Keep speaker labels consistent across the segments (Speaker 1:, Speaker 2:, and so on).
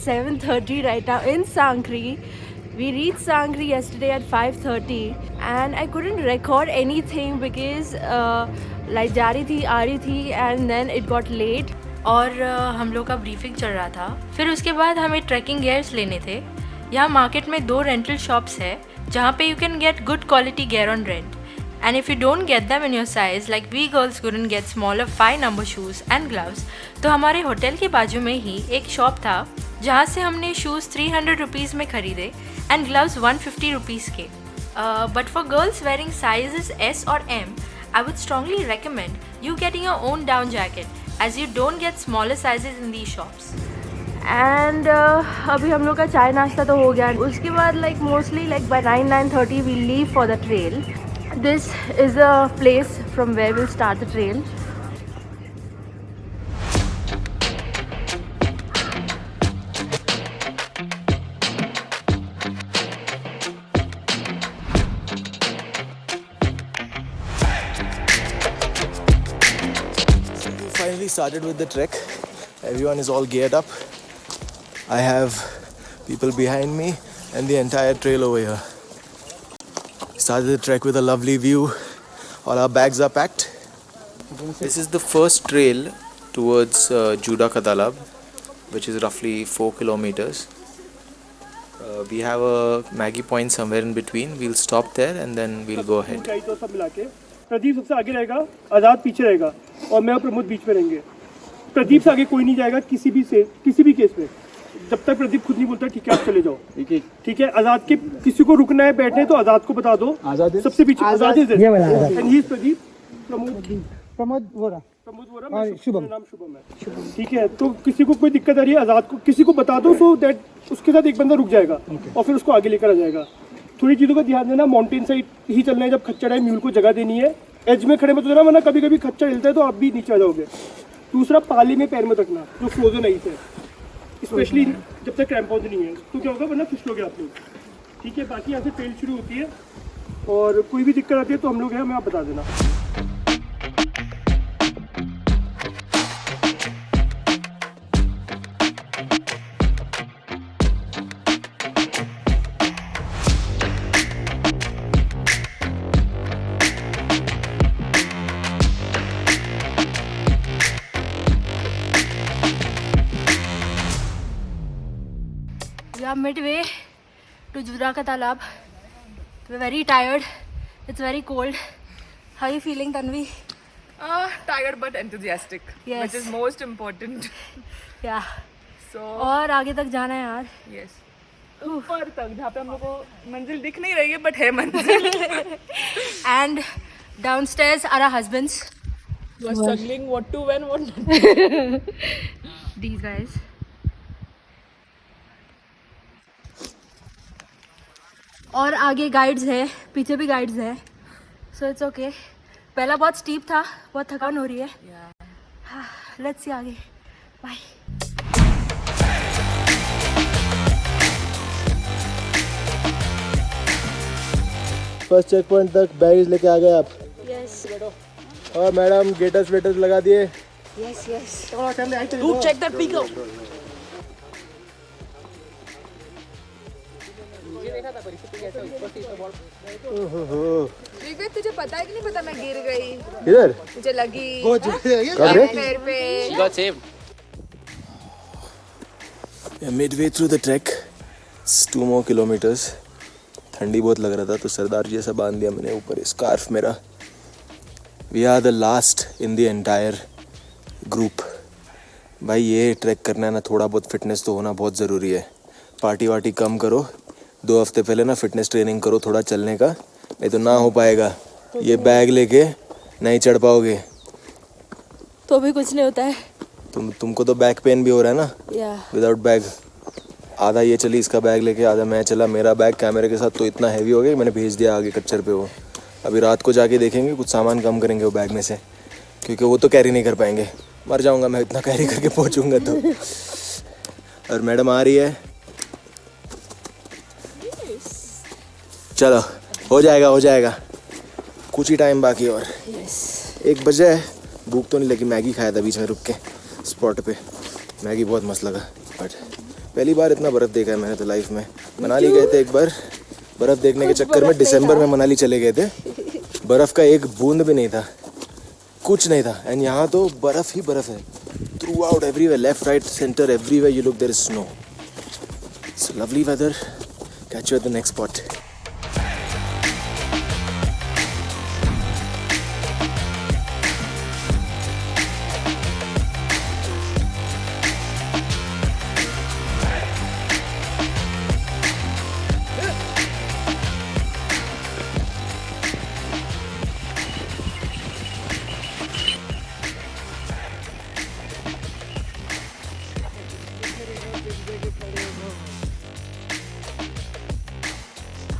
Speaker 1: 7:30 right now in Sangkri. We reached Sangkri yesterday at 5:30 and I couldn't record anything because light जा रही थी आ रही थी and then it got late. और हम लोग का ब्रीफिंग चल रहा था. फिर उसके बाद हमें ट्रैकिंग गियर्स लेने थे. यहाँ मार्केट में 2 रेंटल शॉप्स है जहाँ पे you can get good quality gear on rent. And if you don't get them in your size, like we girls couldn't get smaller 5 number shoes and gloves, तो हमारे hotel के बाजू में ही एक शॉप था जहाँ से हमने शूज़ 300 रुपीज़ में ख़रीदे and gloves 150 रुपीज़ के. But for girls wearing sizes S or M, I would strongly recommend you getting your own down jacket as you don't get smaller sizes in these shops. And अभी हम लोग का चाय नाश्ता तो हो गया. उसके बाद like mostly like by 9:30 we leave for the trail. This is a place from where we'll start the trail.
Speaker 2: We finally started with the trek. Everyone is all geared up. I have people behind me and the entire trail over here. Started the trek with a lovely view. All our bags are packed. This is the first trail towards Juda ka Talab, which is roughly 4 kilometers. We have a Maggie point somewhere in between. We'll stop there and then we'll go ahead.
Speaker 3: Pradeep सबसे आगे रहेगा, आज़ाद पीछे रहेगा और मैं और प्रमोद बीच में रहेंगे. प्रदीप से आगे कोई नहीं जाएगा किसी भी केस में. जब तक प्रदीप खुद नहीं बोलता ठीक है आप चले जाओ. ठीक है. आज़ाद के किसी को रुकना है बैठने तो आज़ाद को बता दो. आज़ाद सबसे पीछे Azad and he is Pradeep. Pramod Vora और शुभम. नाम शुभम है. ठीक है. तो किसी को कोई दिक्कत आ रही है आज़ाद को किसी को बता दो सो दैट उसके साथ एक बंदा रुक जाएगा और फिर उसको आगे लेकर आ जाएगा. थोड़ी चीज़ों का ध्यान देना. माउंटेन साइड ही चलना है. जब खच्चर है म्यूल को जगह देनी है. एज में खड़े मत होना वरना कभी कभी खच्चर हिलता है तो आप भी नीचे आ जाओगे. दूसरा पाली में पैर मत रखना जो फ्रोजन आइस है स्पेशली जब तक क्रैम्पॉन्स नहीं है तो क्या होगा वरना फिसलोगे आप लोग. ठीक है. बाकी यहाँ से ट्रेल शुरू होती है और कोई भी दिक्कत आती है तो हम लोग हैं हमें आप बता देना.
Speaker 1: We are midway to Juda ka Talab. We're very tired. It's very cold. How are you feeling, Tanvi?
Speaker 4: Tired but enthusiastic.
Speaker 1: Yes.
Speaker 4: Which is most important.
Speaker 1: Yeah.
Speaker 4: So.
Speaker 1: और आगे तक जाना है यार.
Speaker 4: Yes. ऊपर तक जहाँ पे हम लोग को मंजिल दिख नहीं रही है but है मंजिल.
Speaker 1: And downstairs are our husbands.
Speaker 4: You are struggling what to when what not.
Speaker 1: These guys. और आगे गाइड्स है पीछे भी गाइड्स है सो इट्स ओके. पहला बहुत स्टीप था बहुत थकान हो रही है. लेट्स सी आगे. बाय.
Speaker 2: फर्स्ट चेक पॉइंट तक बैगेज लेके आ गए आप.
Speaker 1: यस.
Speaker 2: और मैडम गेटर्स वेटर्स लगा दिए.
Speaker 1: Yes yes.
Speaker 4: Do check that pico. तुझे पता है कि नहीं पता मैं गिर गई.
Speaker 2: इधर
Speaker 4: मुझे लगी
Speaker 2: पैर
Speaker 4: पे.
Speaker 2: midway through the trek. It's 2 more kilometers. ठंडी बहुत लग रहा था तो सरदार जैसा बांध दिया मैंने ऊपर स्कार्फ मेरा. We are the last in the entire group. भाई ये ट्रैक करना है ना थोड़ा बहुत फिटनेस तो होना बहुत ज़रूरी है. पार्टी वार्टी कम करो. 2 हफ्ते पहले ना फिटनेस ट्रेनिंग करो थोड़ा चलने का. नहीं तो ना हो पाएगा. ये बैग लेके नहीं चढ़ पाओगे.
Speaker 1: तो भी कुछ नहीं होता है.
Speaker 2: तुमको तो बैक पेन भी हो रहा है ना. Without bag. आधा ये चली इसका बैग लेके आधा मैं चला. मेरा बैग कैमरे के साथ तो इतना हैवी हो गया मैंने भेज दिया आगे कच्चर पे. वो अभी रात को जाके देखेंगे कुछ सामान कम करेंगे वो बैग में से क्योंकि वो तो कैरी नहीं कर पाएंगे. मर जाऊंगा मैं इतना कैरी करके पहुंचूंगा तो. और मैडम आ रही है. चलो हो जाएगा कुछ ही टाइम बाकी और. 1 बजे है. भूख तो नहीं लगी. मैगी खाया था बीच में रुक के स्पॉट पे. मैगी बहुत मस्त लगा बट पहली बार इतना बर्फ़ देखा है मैंने तो लाइफ में। मनाली गए थे एक बार, बर्फ़ देखने के चक्कर में दिसंबर में मनाली चले गए थे, बर्फ़ का एक बूंद भी नहीं था, कुछ नहीं था। एंड यहाँ तो बर्फ़ ही बर्फ़ है throughout, everywhere, left right centre, everywhere you look there is snow. It's lovely weather. Catch you at the next spot.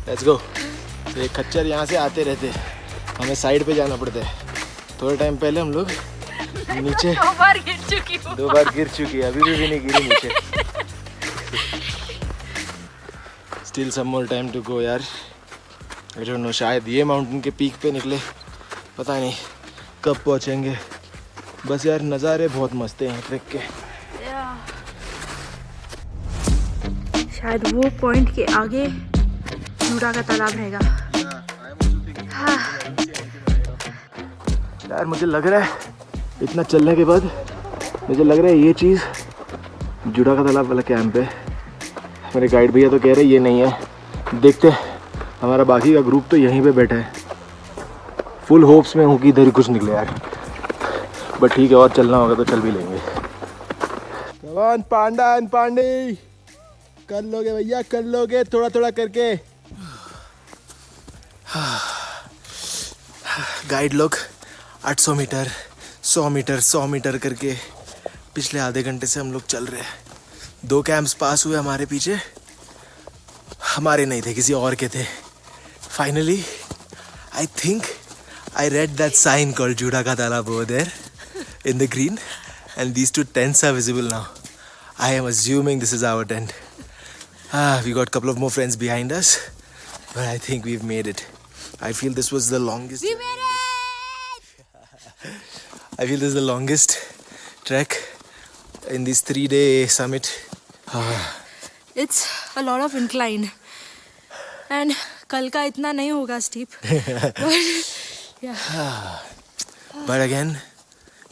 Speaker 2: Let's go. तो ये खच्चर यहाँ से आते रहते, हमें साइड पे जाना पड़ता है। थोड़े टाइम पहले हम लोग नीचे
Speaker 1: 2 बार गिर चुकी हूँ।
Speaker 2: 2 बार गिर चुकी है, अभी भी नहीं गिरी नीचे। Still some more time to go यार। आई डोंट नो, शायद ये माउंटेन के पीक पे निकले, पता नहीं कब पहुँचेंगे। बस यार नज़ारे बहुत मस्त हैं यहाँ ट्रैक के।
Speaker 1: शायद वो पॉइंट के आगे जूड़ा का तालाब रहेगा। हाँ।
Speaker 2: यार मुझे लग रहा है इतना चलने के बाद, मुझे लग रहा है ये चीज़ जूड़ा का तालाब वाला कैंप है। मेरे गाइड भैया तो कह रहे ये नहीं है। देखते हैं, हमारा बाकी का ग्रुप तो यहीं पे बैठा है। फुल होप्स में हूँ कि इधर ही कुछ निकले यार, बट ठीक है, और चलना होगा तो चल भी लेंगे। कमान पांडा एंड पांडे, कर लोगे भैया, कर लोगे, थोड़ा थोड़ा करके। गाइड लोग 800 मीटर 100 मीटर 100 मीटर करके पिछले आधे घंटे से हम लोग चल रहे हैं। 2 कैंप्स पास हुए हमारे पीछे, हमारे नहीं थे, किसी और के थे। Finally I think I read that sign called जूड़ा का तालाब over there in the green, and these 2 tents are visible now. I am assuming this is our tent. We got a couple of more friends behind us, but I think we've made it. I feel this was the longest. We made it! I feel this is the longest trek in this 3-day summit.
Speaker 1: It's a lot of incline, and कल का इतना नहीं होगा steep.
Speaker 2: But again,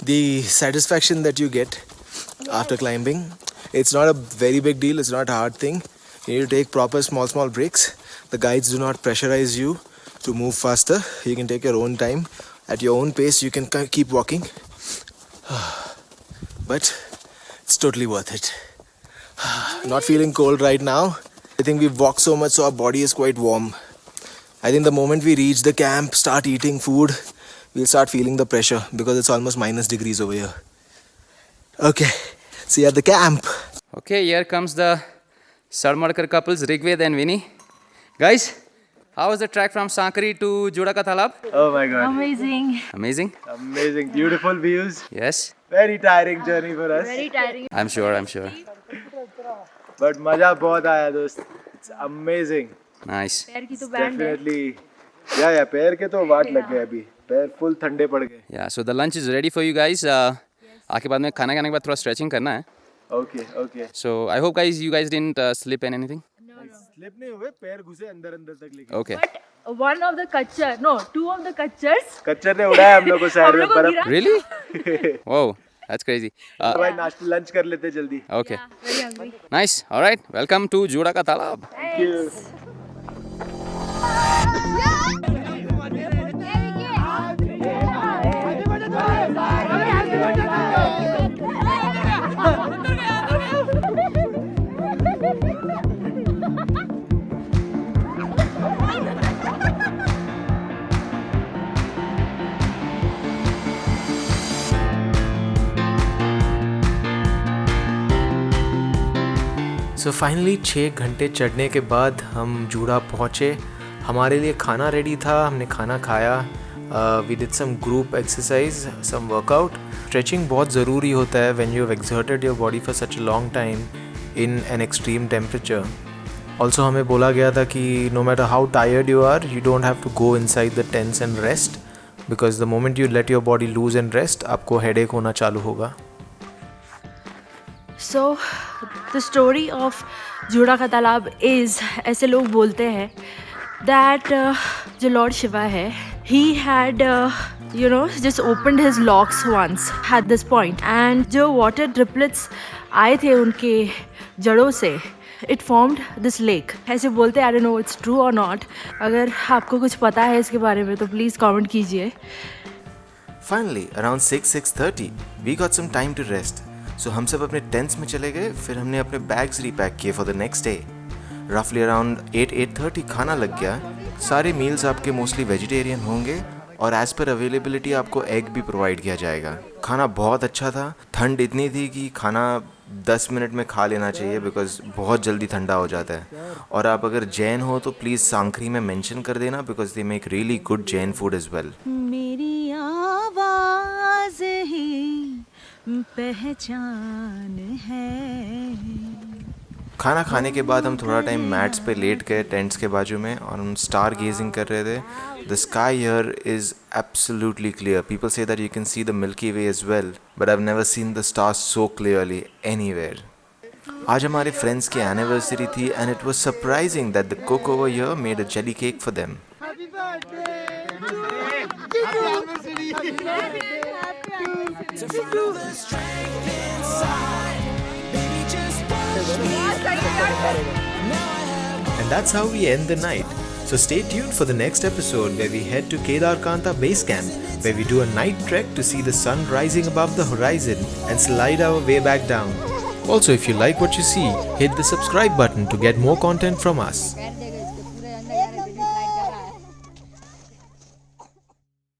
Speaker 2: the satisfaction that you get after climbing, it's not a very big deal, it's not a hard thing. You need to take proper small breaks. The guides do not pressurize you to move faster. You can take your own time, at your own pace. You can keep walking, but it's totally worth it. Not feeling cold right now. I think we've walked so much, so our body is quite warm. I think the moment we reach the camp, start eating food, we'll start feeling the pressure because it's almost -degrees over here. Okay, see you at the camp.
Speaker 5: Okay, here comes the Sarmarkar couples, Rigved and Vinny. Guys, how was the trek from Sankari to Jooda ka Talab?
Speaker 2: Oh my god.
Speaker 1: Amazing.
Speaker 5: Amazing?
Speaker 2: Amazing, beautiful views.
Speaker 5: Yes?
Speaker 2: Very tiring journey for us.
Speaker 1: Very tiring.
Speaker 5: I'm sure.
Speaker 2: But मजा बहुत आया दोस्त. It's amazing.
Speaker 5: Nice.
Speaker 1: पैर की तो band है।
Speaker 2: Definitely. या पैर के तो वाट लग गए अभी. पैर फुल ठंडे पड़ गए.
Speaker 5: Yeah, so the lunch is ready for you guys. आके बाद में खाना खाने के बाद थोड़ा stretching करना है.
Speaker 2: Okay.
Speaker 5: So I hope you guys didn't slip in anything.
Speaker 2: Slip नहीं हुए, पैर घुसे अंदर तक लेके.
Speaker 5: Okay.
Speaker 1: But one of the two of the kachars.
Speaker 2: कच्चर ने उड़ाया हम लोग को साइड में बर्फ.
Speaker 5: Really? Wow, that's crazy.
Speaker 2: भाई नाश्ता लंच कर लेते जल्दी.
Speaker 5: Okay.
Speaker 1: Very hungry.
Speaker 5: Nice. All right. Welcome to Jooda ka Talab.
Speaker 2: Thank you.
Speaker 6: So finally 6 घंटे चढ़ने के बाद हम जूड़ा पहुँचे। हमारे लिए खाना रेडी था, हमने खाना खाया। We did some group exercise, some workout. Stretching बहुत ज़रूरी होता है when you have exerted your body for such a long time in an extreme temperature. Also हमें बोला गया था कि no matter how tired you are, you don't have to go inside the tents and rest, because the moment you let your body loose and rest, आपको headache होना चालू होगा।
Speaker 1: So the story of जूड़ा का तालाब is, ऐसे लोग बोलते हैं दैट जो लॉर्ड शिवा है, he had just opened his locks once at this point, and जो water driplets आए थे उनके जड़ों से, it formed this lake. ऐसे बोलते हैं, I don't know it's true or not. अगर आपको कुछ पता है इसके बारे में तो प्लीज़ कमेंट कीजिए.
Speaker 6: Finally, around 6:30, we got some time to rest. So हम सब अपने टेंट्स में चले गए, फिर हमने अपने बैग्स रीपैक किए for the next day. Roughly around 8:30 खाना लग गया. सारे मील्स आपके मोस्टली वेजिटेरियन होंगे और एज़ पर अवेलेबिलिटी आपको एग भी प्रोवाइड किया जाएगा. खाना बहुत अच्छा था. ठंड इतनी थी कि खाना 10 मिनट में खा लेना चाहिए बिकॉज बहुत जल्दी ठंडा हो जाता है. और आप अगर जैन हो तो प्लीज़ सांकरी में मेंशन कर देना because they make really good Jain food as well.
Speaker 1: मेरी आवाज़ ही पहचान है.
Speaker 6: खाना खाने के बाद हम थोड़ा टाइम मैट्स पे लेट गए टेंट्स के बाजू में और हम स्टार गेजिंग कर रहे थे. The sky here is absolutely clear. People say that you can see the Milky Way as well, but I have never seen the stars so clearly anywhere. आज हमारे फ्रेंड्स की एनिवर्सरी थी and it was surprising that the cook over here made a jelly cake for them. And that's how we end the night. So stay tuned for the next episode where we head to Kedarkanta Base Camp, where we do a night trek to see the sun rising above the horizon and slide our way back down. Also, if you like what you see, hit the subscribe button to get more content from us.